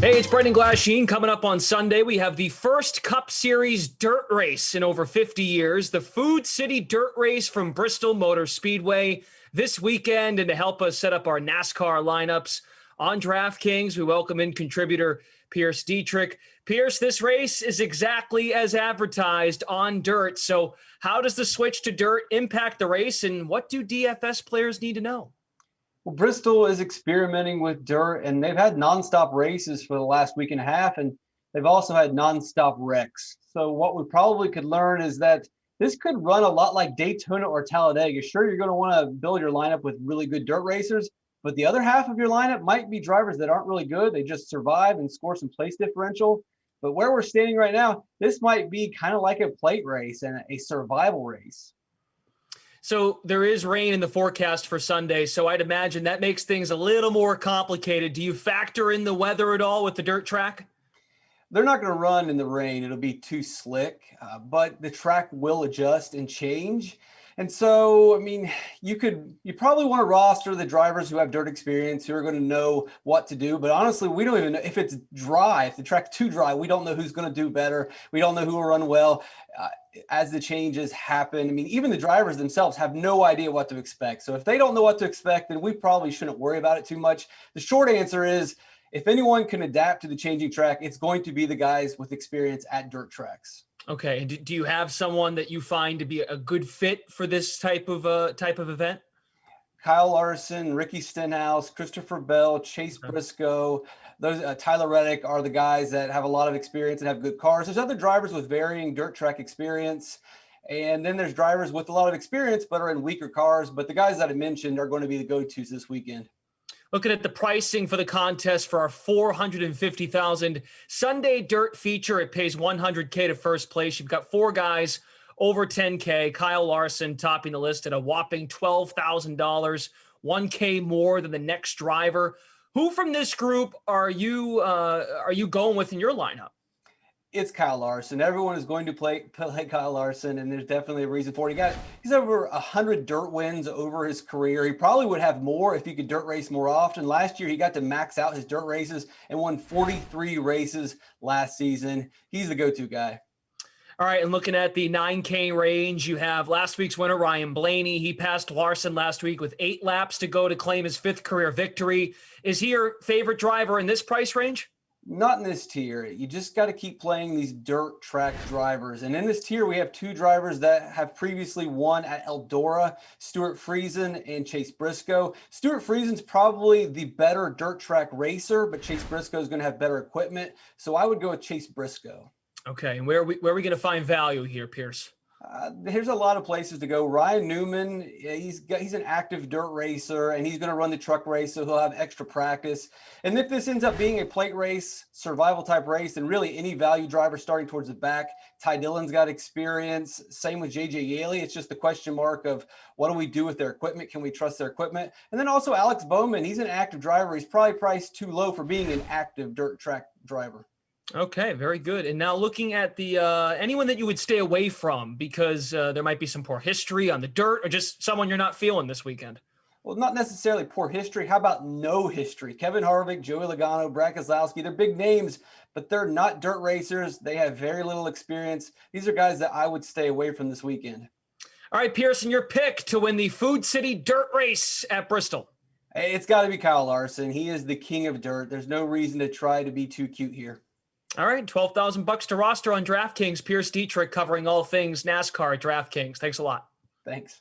Hey, it's Brendan Glasheen. Coming up on Sunday, we have the first Cup Series dirt race in over 50 years, the Food City Dirt Race from Bristol Motor Speedway this weekend. And to help us set up our NASCAR lineups on DraftKings, we welcome in contributor Pierce Dietrich. Pierce, this race is exactly as advertised on dirt. So how does the switch to dirt impact the race, and what do DFS players need to know? Well, Bristol is experimenting with dirt, and they've had nonstop races for the last week and a half, and they've also had nonstop wrecks. So what we probably could learn is that this could run a lot like Daytona or Talladega. Sure, you're going to want to build your lineup with really good dirt racers, but the other half of your lineup might be drivers that aren't really good. They just survive and score some place differential. But where we're standing right now, this might be kind of like a plate race and a survival race. So there is rain in the forecast for Sunday, so I'd imagine that makes things a little more complicated. Do you factor in the weather at all with the dirt track? They're not going to run in the rain. It'll be too slick, but the track will adjust and change. And so, I mean, you probably want to roster the drivers who have dirt experience, who are going to know what to do. But honestly, we don't even know if it's dry, if the track's too dry, we don't know who's going to do better. We don't know who will run well as the changes happen. I mean, even the drivers themselves have no idea what to expect. So if they don't know what to expect, then we probably shouldn't worry about it too much. The short answer is, if anyone can adapt to the changing track, it's going to be the guys with experience at dirt tracks. Okay. And do you have someone that you find to be a good fit for this type of event? Kyle Larson, Ricky Stenhouse, Christopher Bell, Chase Briscoe, those Tyler Reddick are the guys that have a lot of experience and have good cars. There's other drivers with varying dirt track experience. And then there's drivers with a lot of experience but are in weaker cars. But the guys that I mentioned are going to be the go-tos this weekend. Looking at the pricing for the contest for our $450,000 Sunday Dirt feature, it pays $100K to first place. You've got four guys over $10K. Kyle Larson topping the list at a whopping $12,000, $1K more than the next driver. Who from this group are you going with in your lineup? It's Kyle Larson. Everyone is going to play Kyle Larson, and there's definitely a reason for it. He's over 100 dirt wins over his career. He probably would have more if he could dirt race more often. Last year, he got to max out his dirt races and won 43 races last season. He's the go-to guy. All right, and looking at the 9K range, you have last week's winner, Ryan Blaney. He passed Larson last week with 8 laps to go to claim his 5th career victory. Is he your favorite driver in this price range? Not in this tier. You just got to keep playing these dirt track drivers. And in this tier, we have 2 drivers that have previously won at Eldora, Stuart Friesen and Chase Briscoe. Stuart Friesen's probably the better dirt track racer, but Chase Briscoe is going to have better equipment. So I would go with Chase Briscoe. Okay, and where are we going to find value here, Pierce? There's a lot of places to go. Ryan Newman, he's an active dirt racer, and he's going to run the truck race, so he'll have extra practice. And if this ends up being a plate race, survival type race, then really any value driver starting towards the back. Ty Dillon's got experience. Same with JJ Yaley. It's just the question mark of what do we do with their equipment? Can we trust their equipment? And then also Alex Bowman. He's an active driver. He's probably priced too low for being an active dirt track driver. Okay, very good. And now looking at the anyone that you would stay away from because there might be some poor history on the dirt or just someone you're not feeling this weekend. Well, not necessarily poor history. How about no history? Kevin Harvick, Joey Logano, Brad Keselowski, they're big names, but they're not dirt racers. They have very little experience. These are guys that I would stay away from this weekend. All right, Pearson, your pick to win the Food City Dirt Race at Bristol. It's got to be Kyle Larson. He is the king of dirt. There's no reason to try to be too cute here. All right, $12,000 to roster on DraftKings. Pierce Dietrich covering all things NASCAR at DraftKings. Thanks a lot. Thanks.